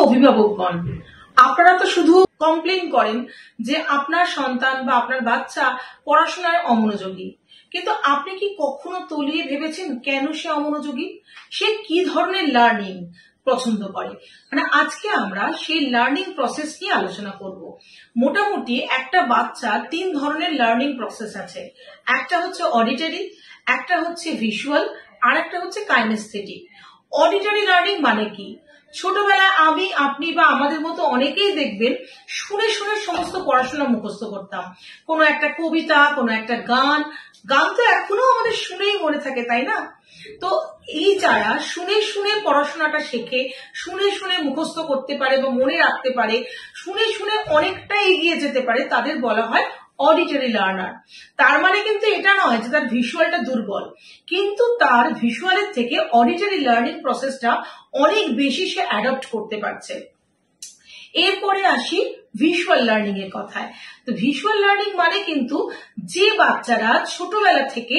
অভিভাবকগণ, আপনারা তো শুধু কমপ্লেন করেন যে আপনার সন্তান বা আপনার বাচ্চা পড়াশোনায় অমনোযোগী, কিন্তু আপনি কি কখনো তলিয়ে ভেবেছেন কেন সে অমনোযোগী, সে কি ধরনের লার্নিং পছন্দ করে? মানে আজকে আমরা সেই লার্নিং প্রসেস নিয়ে আলোচনা করব। মোটামুটি একটা বাচ্চা 3 ধরনের লার্নিং প্রসেস আছে। একটা হচ্ছে অডিটরি, একটা হচ্ছে ভিজুয়াল, আর একটা হচ্ছে কাইনেস্থেটিক। অডিটরি লার্নিং মানে কি? ছোটবেলায় আমি, আপনি বা আমাদের মতো অনেকেই দেখবেন শুনে শুনে সমস্ত পড়াশোনা মুখস্থ করতাম। কোনো একটা কবিতা, কোনো একটা গান, গান তো এখনো আমাদের শুনেই মনে থাকে, তাই না? তো এই যারা শুনে শুনে পড়াশোনাটা শেখে, শুনে শুনে মুখস্থ করতে পারে বা মনে রাখতে পারে, শুনে শুনে অনেকটা এগিয়ে যেতে পারে, তাদের বলা হয় অডিটরি লার্নার। তার মানে কিন্তু এটা নয় যে তার ভিজুয়ালটা দুর্বল, কিন্তু তার ভিজুয়ালের থেকে অডিটরি লার্নিং প্রসেসটা অনেক বেশি সে অ্যাডপ্ট করতে পারছে। এরপরে আসি ভিজুয়াল লার্নিং এর কথায়। তো ভিজুয়াল লার্নিং মানে কিন্তু যে বাচ্চারা ছোটবেলা থেকে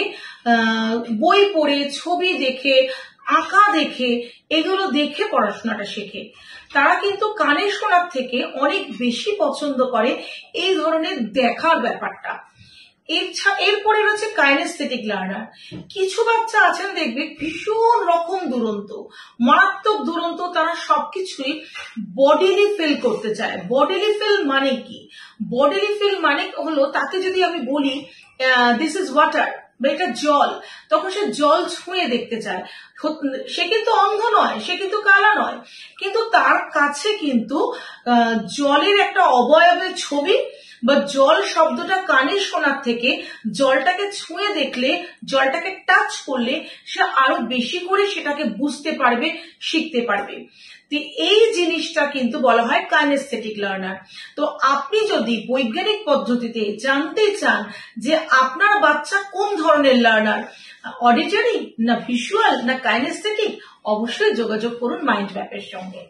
বই পড়ে, ছবি দেখে, আঁকা দেখে, এগুলো দেখে পড়াশোনাটা শেখে, তারা কিন্তু কানে শোনার থেকে অনেক বেশি পছন্দ করে এই ধরনের দেখার ব্যাপারটা। এরপরে রয়েছে কাইনেস্থেটিক লার্নার। কিছু বাচ্চা আছেন দেখবে ভীষণ রকম দুরন্ত, মারাত্মক দুরন্ত, তারা সবকিছুই বডিলি ফিল করতে চায়। বডিলি ফিল মানে কি? বডিলি ফিল মানে হলো, তাকে যদি আমি বলি দিস ইজ ওয়াটার বা এটা জল, তখন সে জল ছুঁয়ে দেখতে চায়। সে কিন্তু অন্ধ নয়, সে কিন্তু কালা নয়, কিন্তু তার কাছে কিন্তু জলের একটা অবয়বের ছবি বা জল শব্দটা কানে শোনার থেকে জলটাকে ছুঁয়ে দেখলে, জলটাকে টাচ করলে সে আরো বেশি করে সেটাকে বুঝতে পারবে, শিখতে পারবে। তো এই জিনিসটা কিন্তু বলা হয় কাইনেস্থেটিক লার্নার। তো আপনি যদি বৈজ্ঞানিক পদ্ধতিতে জানতে চান যে আপনার বাচ্চা কোন ধরনের লার্নার, অডিটরি না ভিজুয়াল না কাইনেস্থেটিক, অবশ্যই যোগাযোগ করুন মাইন্ড ম্যাপের সঙ্গে।